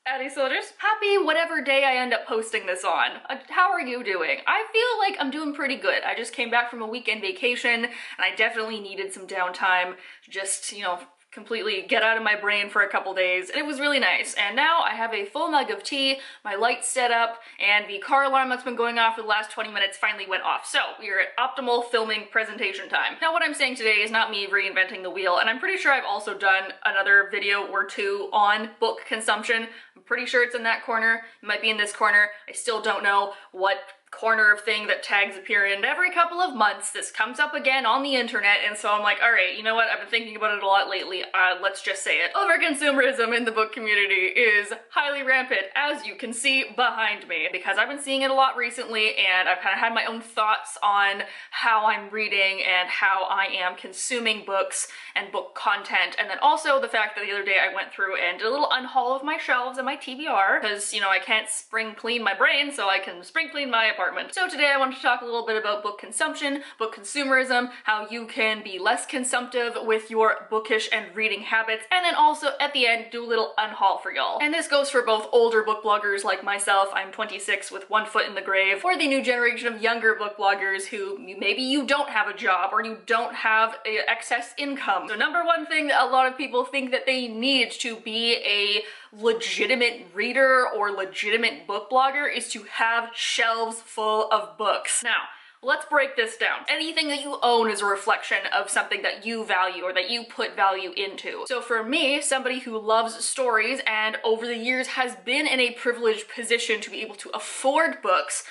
Addy Soldiers. Happy whatever day I end up posting this on. How are you doing? I feel like I'm doing pretty good. I just came back from a weekend vacation and I definitely needed some downtime to just, you know, completely get out of my brain for a couple days, and it was really nice. And now I have a full mug of tea, my lights set up, and the car alarm that's been going off for the last 20 minutes finally went off. So we are at optimal filming presentation time. Now what I'm saying today is not me reinventing the wheel, and I'm pretty sure I've also done another video or two on book consumption. I'm pretty sure it's in that corner. It might be in this corner. I still don't know what corner of thing that tags appear in. Every couple of months this comes up again on the internet, and so I'm like, all right, you know what, I've been thinking about it a lot lately, let's just say it. Over-consumerism in the book community is highly rampant, as you can see behind me, because I've been seeing it a lot recently, and I've kind of had my own thoughts on how I'm reading and how I am consuming books and book content, and then also the fact that the other day I went through and did a little unhaul of my shelves and my TBR, because, you know, I can't spring clean my brain, so I can spring clean my apartment. So today I want to talk a little bit about book consumption, book consumerism, how you can be less consumptive with your bookish and reading habits, and then also at the end do a little unhaul for y'all. And this goes for both older book bloggers like myself, I'm 26 with one foot in the grave, or the new generation of younger book bloggers who maybe you don't have a job or you don't have excess income. So number one thing that a lot of people think that they need to be a legitimate reader or legitimate book blogger is to have shelves full of books. Now, let's break this down. Anything that you own is a reflection of something that you value or that you put value into. So for me, somebody who loves stories and over the years has been in a privileged position to be able to afford books,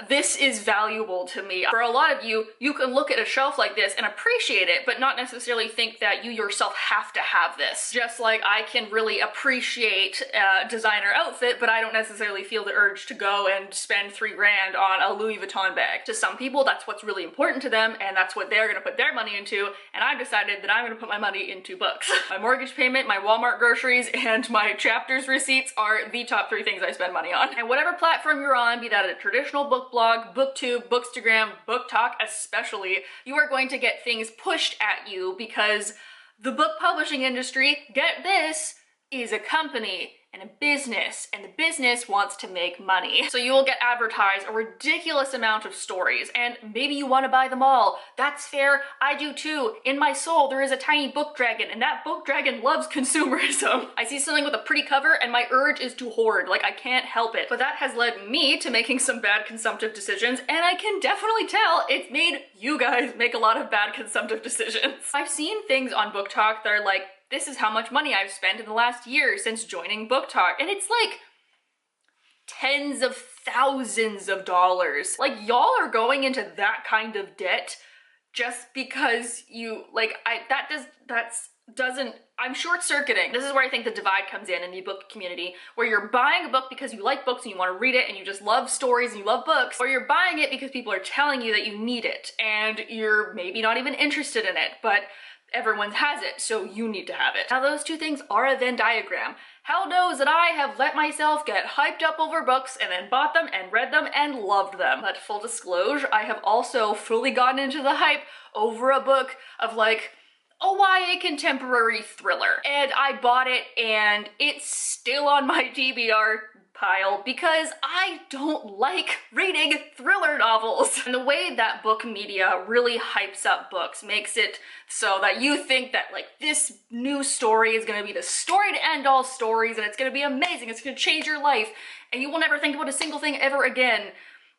this is valuable to me. For a lot of you, you can look at a shelf like this and appreciate it, but not necessarily think that you yourself have to have this. Just like I can really appreciate a designer outfit, but I don't necessarily feel the urge to go and spend $3 grand on a Louis Vuitton bag. To some people, that's what's really important to them, and that's what they're gonna put their money into, and I've decided that I'm gonna put my money into books. My mortgage payment, my Walmart groceries, and my chapters receipts are the top 3 things I spend money on. And whatever platform you're on, be that a traditional book blog, booktube, bookstagram, book talk especially, you are going to get things pushed at you because the book publishing industry, get this, is a company and a business, and the business wants to make money. So you will get advertised a ridiculous amount of stories, and maybe you want to buy them all. That's fair, I do too. In my soul, there is a tiny book dragon, and that book dragon loves consumerism. I see something with a pretty cover, and my urge is to hoard, like I can't help it. But that has led me to making some bad consumptive decisions, and I can definitely tell it's made you guys make a lot of bad consumptive decisions. I've seen things on Book Talk that are like, this is how much money I've spent in the last year since joining Book Talk. And it's like tens of thousands of dollars. Like, y'all are going into that kind of debt just because you, like, I'm short-circuiting. This is where I think the divide comes in the book community, where you're buying a book because you like books and you want to read it and you just love stories and you love books, or you're buying it because people are telling you that you need it and you're maybe not even interested in it, but everyone has it, so you need to have it. Now those two things are a Venn diagram. Hell knows that I have let myself get hyped up over books and then bought them and read them and loved them. But full disclosure, I have also fully gotten into the hype over a book of like a YA contemporary thriller. And I bought it and it's still on my TBR pile because I don't like reading thriller novels. And the way that book media really hypes up books makes it so that you think that like this new story is gonna be the story to end all stories and it's gonna be amazing, it's gonna change your life, and you will never think about a single thing ever again.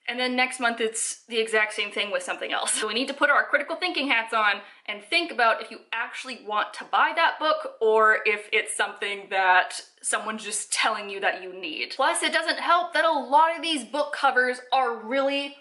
And then next month it's the exact same thing with something else. So we need to put our critical thinking hats on and think about if you actually want to buy that book or if it's something that someone's just telling you that you need. Plus, it doesn't help that a lot of these book covers are really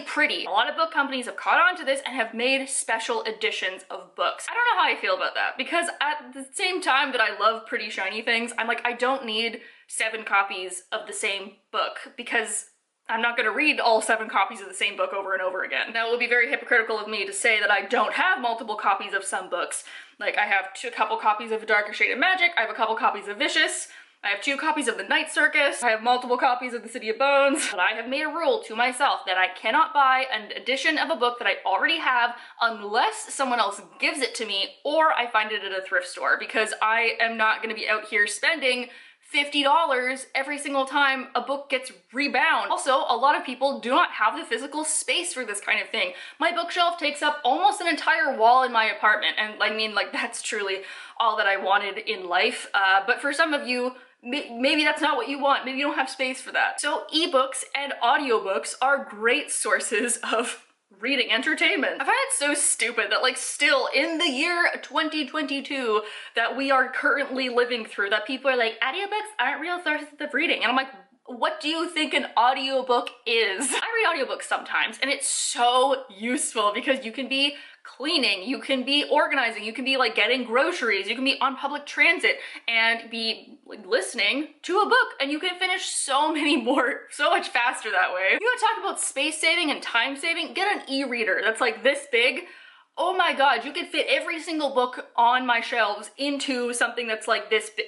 pretty. A lot of book companies have caught on to this and have made special editions of books. I don't know how I feel about that, because at the same time that I love pretty shiny things, I'm like, I don't need 7 copies of the same book because I'm not gonna read all 7 copies of the same book over and over again. Now, it would be very hypocritical of me to say that I don't have multiple copies of some books. Like, I have a couple copies of A Darker Shade of Magic, I have a couple copies of Vicious, I have 2 copies of The Night Circus, I have multiple copies of The City of Bones, but I have made a rule to myself that I cannot buy an edition of a book that I already have unless someone else gives it to me or I find it at a thrift store, because I am not gonna be out here spending $50 every single time a book gets rebound. Also, a lot of people do not have the physical space for this kind of thing. My bookshelf takes up almost an entire wall in my apartment, and I mean, like, that's truly all that I wanted in life. But for some of you, maybe that's not what you want. Maybe you don't have space for that. So ebooks and audiobooks are great sources of reading entertainment. I find it so stupid that, like, still in the year 2022 that we are currently living through, that people are like, audiobooks aren't real sources of reading. And I'm like, what do you think an audiobook is? I read audiobooks sometimes, and it's so useful because you can be cleaning, you can be organizing, you can be like getting groceries, you can be on public transit and be like listening to a book, and you can finish so much faster that way. You want to talk about space saving and time saving? Get an e-reader that's like this big. Oh my god, you could fit every single book on my shelves into something that's like this big.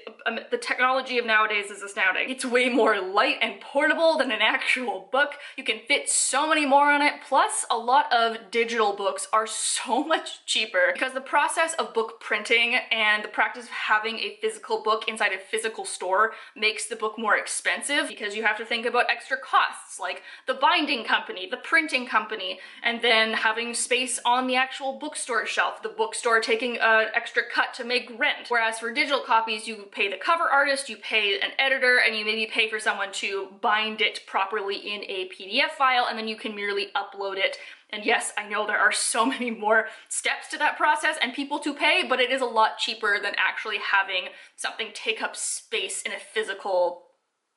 The technology of nowadays is astounding. It's way more light and portable than an actual book. You can fit so many more on it. Plus, a lot of digital books are so much cheaper because the process of book printing and the practice of having a physical book inside a physical store makes the book more expensive because you have to think about extra costs like the binding company, the printing company, and then having space on the actual bookstore shelf, the bookstore taking an extra cut to make rent. Whereas for digital copies, you pay the cover artist, you pay an editor, and you maybe pay for someone to bind it properly in a PDF file, and then you can merely upload it. And yes, I know there are so many more steps to that process and people to pay, but it is a lot cheaper than actually having something take up space in a physical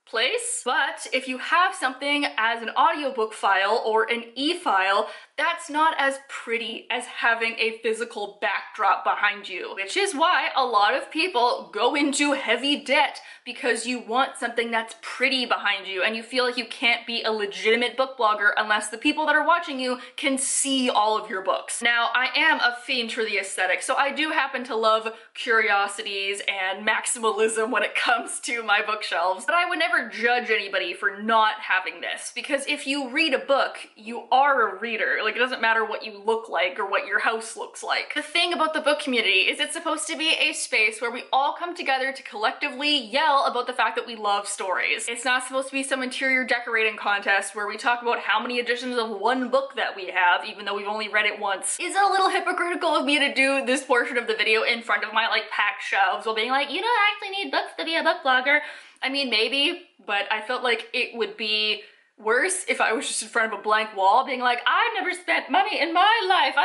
place. But if you have something as an audiobook file or an e-file, that's not as pretty as having a physical backdrop behind you, which is why a lot of people go into heavy debt because you want something that's pretty behind you and you feel like you can't be a legitimate book blogger unless the people that are watching you can see all of your books. Now, I am a fiend for the aesthetic, so I do happen to love curiosities and maximalism when it comes to my bookshelves, but I would never judge anybody for not having this, because if you read a book, you are a reader. Like, it doesn't matter what you look like or what your house looks like. The thing about the book community is it's supposed to be a space where we all come together to collectively yell about the fact that we love stories. It's not supposed to be some interior decorating contest where we talk about how many editions of one book that we have, even though we've only read it once. Is it a little hypocritical of me to do this portion of the video in front of my, like, packed shelves while being like, you don't actually need books to be a book blogger? I mean, maybe, but I felt like it would be worse if I was just in front of a blank wall being like, I've never spent money in my life.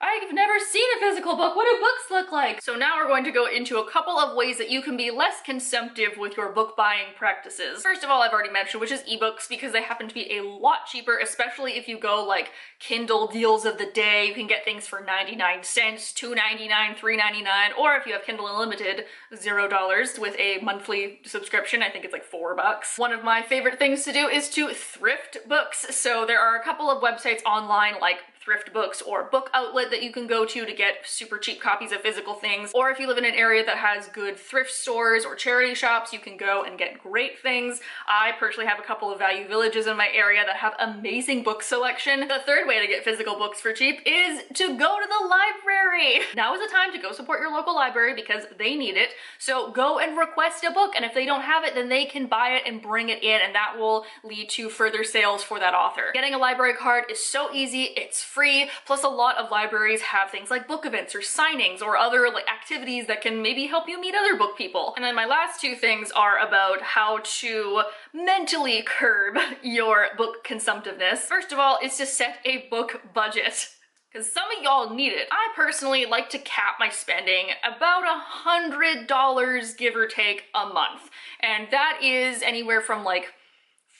I've never seen a physical book. What do books look like? So now we're going to go into a couple of ways that you can be less consumptive with your book buying practices. First of all, I've already mentioned, which is ebooks, because they happen to be a lot cheaper, especially if you go like Kindle deals of the day. You can get things for 99 cents, $2.99, $3.99, or if you have Kindle Unlimited, $0 with a monthly subscription. I think it's like $4. One of my favorite things to do is to thrift books. So there are a couple of websites online like Thrift Books or Book Outlet that you can go to get super cheap copies of physical things. Or if you live in an area that has good thrift stores or charity shops, you can go and get great things. I personally have a couple of value villages in my area that have amazing book selection. The third way to get physical books for cheap is to go to the library. Now is the time to go support your local library because they need it. So go and request a book, and if they don't have it, then they can buy it and bring it in, and that will lead to further sales for that author. Getting a library card is so easy, it's free, plus a lot of libraries have things like book events or signings or other like activities that can maybe help you meet other book people. And then my last two things are about how to mentally curb your book consumptiveness. First of all is to set a book budget, because some of y'all need it. I personally like to cap my spending about $100, give or take, a month. And that is anywhere from like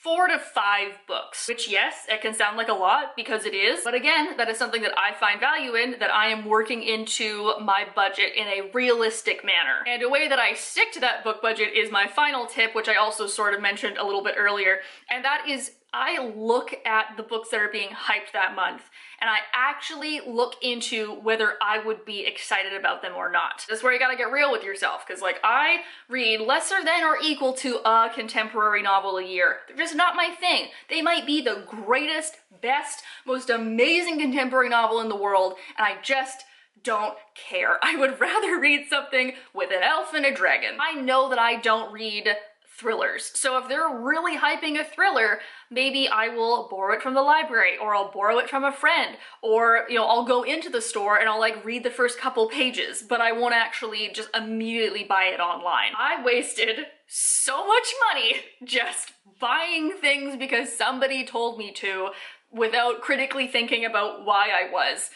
4 to 5 books, which yes, it can sound like a lot because it is, but again, that is something that I find value in, that I am working into my budget in a realistic manner. And a way that I stick to that book budget is my final tip, which I also sort of mentioned a little bit earlier, and that is I look at the books that are being hyped that month, and I actually look into whether I would be excited about them or not. This is where you gotta get real with yourself, because like I read lesser than or equal to a contemporary novel a year. They're just not my thing. They might be the greatest, best, most amazing contemporary novel in the world, and I just don't care. I would rather read something with an elf and a dragon. I know that I don't read thrillers, so if they're really hyping a thriller, maybe I will borrow it from the library, or I'll borrow it from a friend, or, you know, I'll go into the store and I'll like read the first couple pages, but I won't actually just immediately buy it online. I wasted so much money just buying things because somebody told me to without critically thinking about why I was.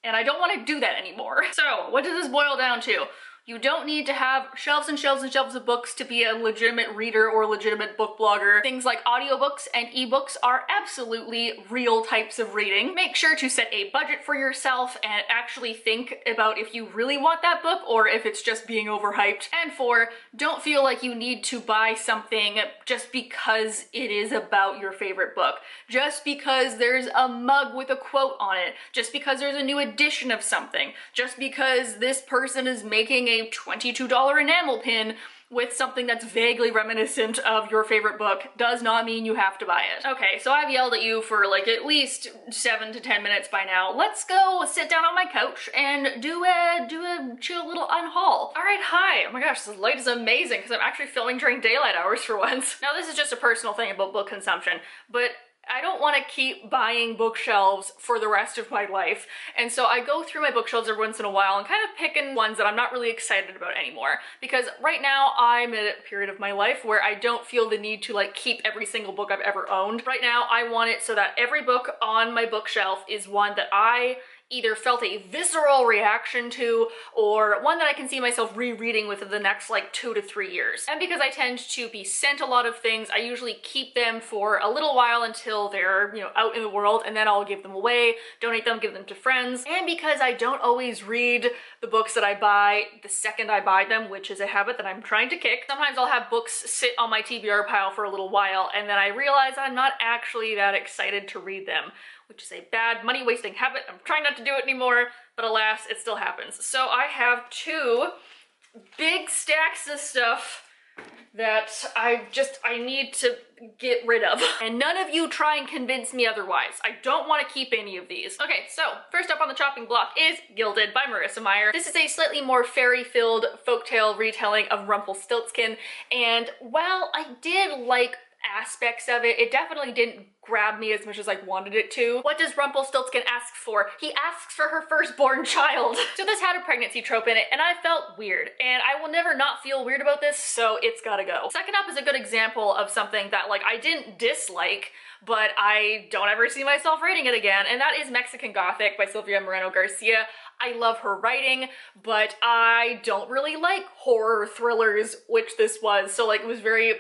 And I don't want to do that anymore. So what does this boil down to? You don't need to have shelves and shelves and shelves of books to be a legitimate reader or legitimate book blogger. Things like audiobooks and ebooks are absolutely real types of reading. Make sure to set a budget for yourself and actually think about if you really want that book or if it's just being overhyped. And 4, don't feel like you need to buy something just because it is about your favorite book. Just because there's a mug with a quote on it. Just because there's a new edition of something. Just because this person is making a $22 enamel pin with something that's vaguely reminiscent of your favorite book does not mean you have to buy it. Okay, so I've yelled at you for like at least 7 to 10 minutes by now. Let's go sit down on my couch and do a chill little unhaul. All right, hi. Oh my gosh, this light is amazing because I'm actually filming during daylight hours for once. Now this is just a personal thing about book consumption, but I don't want to keep buying bookshelves for the rest of my life, and so I go through my bookshelves every once in a while and kind of picking ones that I'm not really excited about anymore, because right now I'm at a period of my life where I don't feel the need to like keep every single book I've ever owned. Right now I want it so that every book on my bookshelf is one that I either felt a visceral reaction to or one that I can see myself rereading within the next like 2 to 3 years. And because I tend to be sent a lot of things, I usually keep them for a little while until they're, you know, out in the world, and then I'll give them away, donate them, give them to friends. And because I don't always read the books that I buy the second I buy them, which is a habit that I'm trying to kick, sometimes I'll have books sit on my TBR pile for a little while and then I realize I'm not actually that excited to read them, which is a bad money-wasting habit. I'm trying not to do it anymore, but alas, it still happens. So I have 2 big stacks of stuff that I need to get rid of. And none of you try and convince me otherwise. I don't want to keep any of these. Okay, so first up on the chopping block is Gilded by Marissa Meyer. This is a slightly more fairy-filled folktale retelling of Rumpelstiltskin, and while I did like aspects of it, it definitely didn't grab me as much as I wanted it to. What does Rumpelstiltskin ask for? He asks for her firstborn child. So this had a pregnancy trope in it, and I felt weird, and I will never not feel weird about this, so it's gotta go. Second up is a good example of something that like I didn't dislike, but I don't ever see myself reading it again, and that is Mexican Gothic by Sylvia Moreno Garcia. I love her writing, but I don't really like horror thrillers, which this was, so like it was very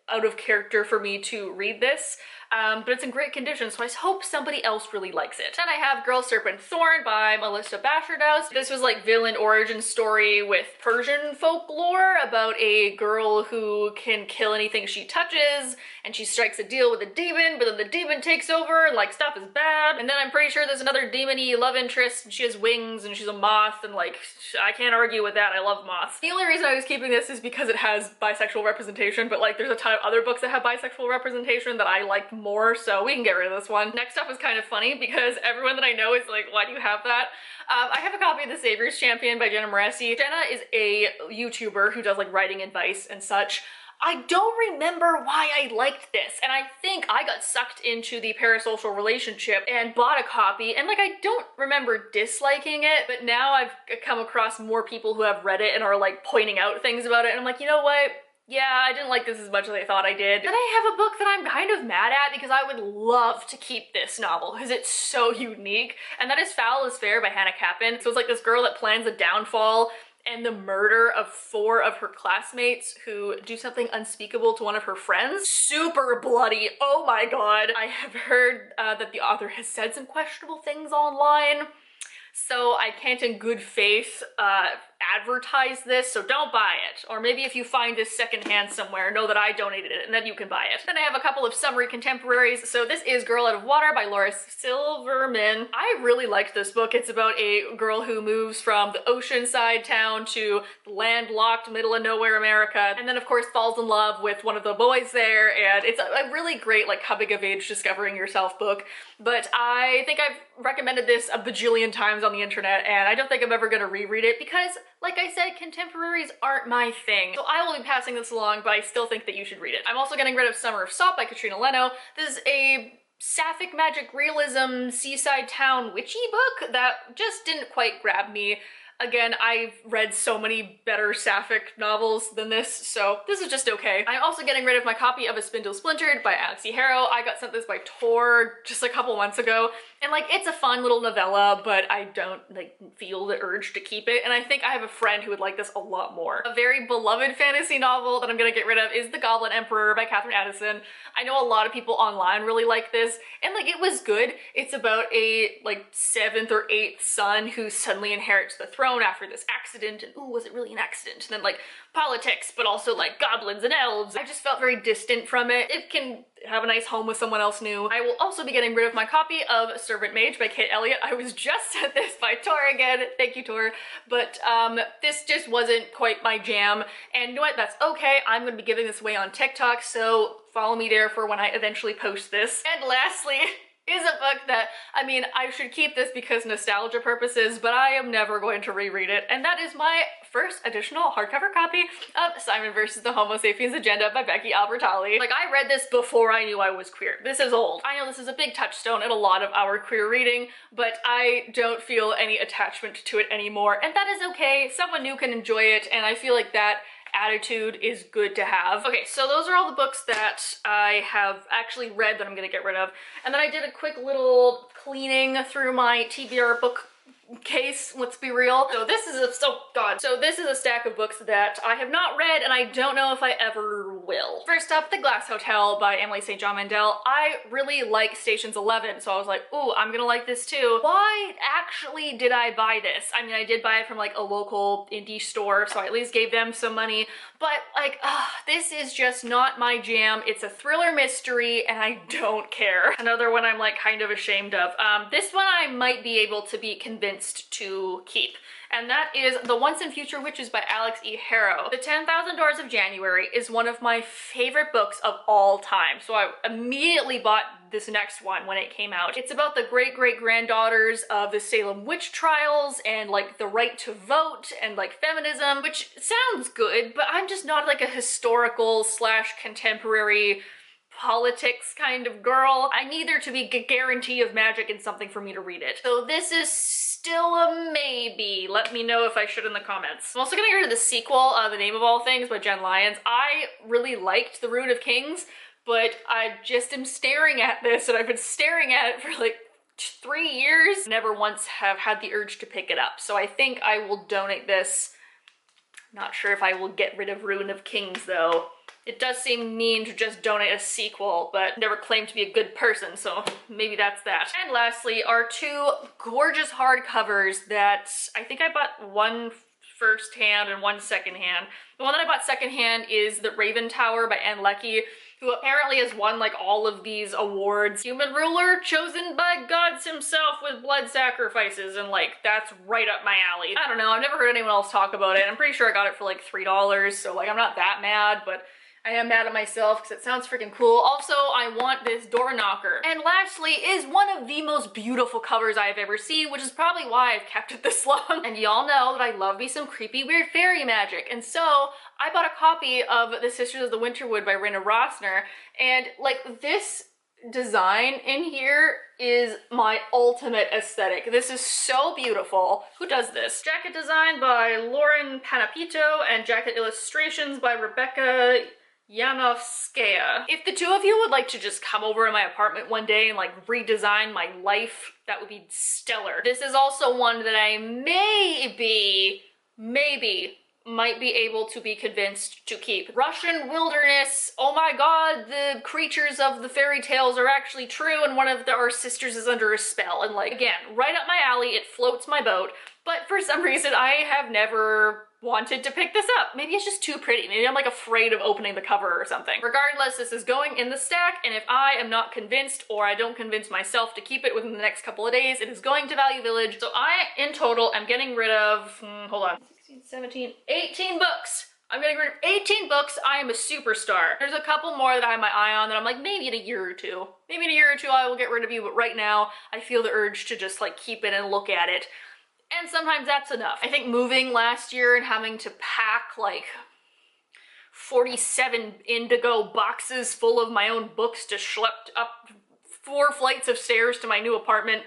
out of character for me to read this, but it's in great condition, so I hope somebody else really likes it. Then I have Girl, Serpent, Thorn by Melissa Bashardouse. This was like villain origin story with Persian folklore about a girl who can kill anything she touches, and she strikes a deal with a demon, but then the demon takes over and like stuff is bad, and then I'm pretty sure there's another demon-y love interest, and she has wings and she's a moth, and like I can't argue with that. I love moths. The only reason I was keeping this is because it has bisexual representation, but like there's a ton of other books that have bisexual representation that I like more, so we can get rid of this one. Next up is kind of funny because everyone that I know is like, why do you have that? I have a copy of The Savior's Champion by Jenna Moreci. Jenna is a YouTuber who does like writing advice and such. I don't remember why I liked this, and I think I got sucked into the parasocial relationship and bought a copy, and like I don't remember disliking it, but now I've come across more people who have read it and are like pointing out things about it, and I'm like, you know what? Yeah, I didn't like this as much as I thought I did. Then I have a book that I'm kind of mad at because I would love to keep this novel because it's so unique, and that is Foul is Fair by Hannah Cappin. So it's like this girl that plans a downfall and the murder of 4 of her classmates who do something unspeakable to one of her friends. Super bloody, oh my god. I have heard that the author has said some questionable things online, so I can't in good faith advertise this, so don't buy it. Or maybe if you find this secondhand somewhere, know that I donated it and then you can buy it. Then I have a couple of summary contemporaries. So this is Girl Out of Water by Laura Silverman. I really liked this book. It's about a girl who moves from the oceanside town to the landlocked middle of nowhere America, and then of course falls in love with one of the boys there, and it's a really great like coming of age discovering yourself book. But I think I've recommended this a bajillion times on the internet, and I don't think I'm ever gonna reread it because, like I said, contemporaries aren't my thing. So I will be passing this along, but I still think that you should read it. I'm also getting rid of Summer of Salt by Katrina Leno. This is a sapphic magic realism seaside town witchy book that just didn't quite grab me. Again, I've read so many better sapphic novels than this, so this is just okay. I'm also getting rid of my copy of A Spindle Splintered by Alex E. Harrow. I got sent this by Tor just a couple months ago, and like it's a fun little novella, but I don't like feel the urge to keep it, and I think I have a friend who would like this a lot more. A very beloved fantasy novel that I'm gonna get rid of is The Goblin Emperor by Catherine Addison. I know a lot of people online really like this, and like it was good. It's about a like 7th or 8th son who suddenly inherits the throne after this accident, and ooh, was it really an accident? And then like politics, but also like goblins and elves. I just felt very distant from it. It can have a nice home with someone else new. I will also be getting rid of my copy of Servant Mage by Kate Elliott. I was just sent this by Tor again. Thank you, Tor. But this just wasn't quite my jam. And you know what? That's okay. I'm going to be giving this away on TikTok, so follow me there for when I eventually post this. And lastly, is a book that, I mean, I should keep this because nostalgia purposes, but I am never going to reread it, and that is my first additional hardcover copy of Simon vs. the Homo Sapiens Agenda by Becky Albertalli. Like, I read this before I knew I was queer. This is old. I know this is a big touchstone in a lot of our queer reading, but I don't feel any attachment to it anymore, and that is okay. Someone new can enjoy it, and I feel like that attitude is good to have. Okay, so those are all the books that I have actually read that I'm gonna get rid of. And then I did a quick little cleaning through my TBR book case, let's be real. So this is a stack of books that I have not read and I don't know if I ever will. First up, The Glass Hotel by Emily St. John Mandel. I really like Stations 11, so I was like, ooh, I'm gonna like this too. Why actually did I buy this? I mean, I did buy it from like a local indie store, so I at least gave them some money, but like, this is just not my jam. It's a thriller mystery and I don't care. Another one I'm like kind of ashamed of. This one I might be able to be convinced to keep, and that is The Once and Future Witches by Alex E. Harrow. The 10,000 Doors of January is one of my favorite books of all time, so I immediately bought this next one when it came out. It's about the great-great-granddaughters of the Salem witch trials and like the right to vote and like feminism, which sounds good, but I'm just not like a historical / contemporary politics kind of girl. I need there to be a guarantee of magic and something for me to read it. So this is still a maybe. Let me know if I should in the comments. I'm also gonna get rid of the sequel, The Name of All Things by Jen Lyons. I really liked The Rune of Kings, but I just am staring at this, and I've been staring at it for like 3 years. Never once have had the urge to pick it up. So I think I will donate this. Not sure if I will get rid of Rune of Kings though. It does seem mean to just donate a sequel, but never claimed to be a good person, so maybe that's that. And lastly are 2 gorgeous hardcovers that I think I bought one first-hand and one second-hand. The one that I bought second-hand is The Raven Tower by Anne Leckie, who apparently has won like all of these awards. Human ruler chosen by gods himself with blood sacrifices, and like that's right up my alley. I don't know, I've never heard anyone else talk about it. I'm pretty sure I got it for like $3, so like I'm not that mad, but I am mad at myself because it sounds freaking cool. Also, I want this door knocker. And lastly is one of the most beautiful covers I've ever seen, which is probably why I've kept it this long. And y'all know that I love me some creepy, weird fairy magic. And so I bought a copy of The Sisters of the Winterwood by Reyna Rosner. And like this design in here is my ultimate aesthetic. This is so beautiful. Who does this? Jacket design by Lauren Panapito and jacket illustrations by Rebecca Yanovskaya. If the two of you would like to just come over in my apartment one day and like redesign my life, that would be stellar. This is also one that I maybe might be able to be convinced to keep. Russian Wilderness. Oh my my god, the creatures of the fairy tales are actually true and one of our sisters is under a spell. And like, again, right up my alley, it floats my boat. But for some reason, I have never wanted to pick this up. Maybe it's just too pretty. Maybe I'm like afraid of opening the cover or something. Regardless, this is going in the stack, and if I am not convinced or I don't convince myself to keep it within the next couple of days, it is going to Value Village. So I, in total, am getting rid of, hold on, 16, 17, 18 books. I'm getting rid of 18 books. I am a superstar. There's a couple more that I have my eye on that I'm like, maybe in a year or two. Maybe in a year or two I will get rid of you, but right now I feel the urge to just like keep it and look at it. And sometimes that's enough. I think moving last year and having to pack like 47 indigo boxes full of my own books to schlep up 4 flights of stairs to my new apartment,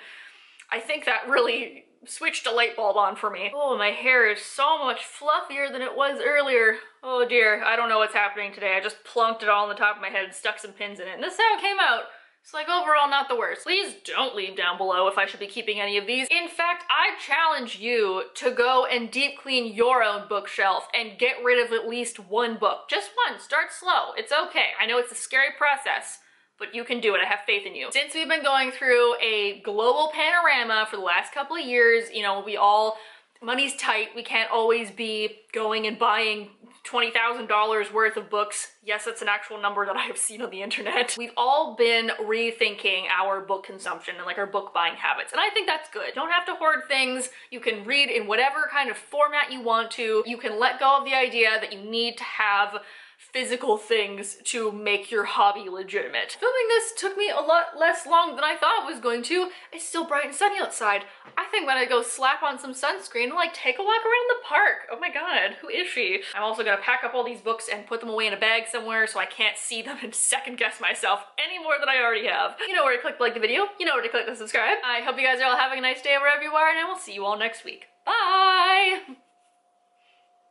I think that really switched a light bulb on for me. Oh, my hair is so much fluffier than it was earlier. Oh dear, I don't know what's happening today. I just plunked it all on the top of my head and stuck some pins in it, and this is how it came out. It's like overall not the worst. Please don't leave down below if I should be keeping any of these. In fact, I challenge you to go and deep clean your own bookshelf and get rid of at least one book. Just one, start slow. It's okay. I know it's a scary process, but you can do it. I have faith in you. Since we've been going through a global panorama for the last couple of years, you know, money's tight. We can't always be going and buying $20,000 worth of books. Yes, that's an actual number that I have seen on the internet. We've all been rethinking our book consumption and like our book buying habits, and I think that's good. You don't have to hoard things. You can read in whatever kind of format you want to. You can let go of the idea that you need to have physical things to make your hobby legitimate. Filming this took me a lot less long than I thought it was going to. It's still bright and sunny outside. I think I'm gonna go slap on some sunscreen and like take a walk around the park. Oh my god, who is she? I'm also gonna pack up all these books and put them away in a bag somewhere so I can't see them and second guess myself any more than I already have. You know where to click to like the video. You know where to click to subscribe. I hope you guys are all having a nice day wherever you are, and I will see you all next week. Bye!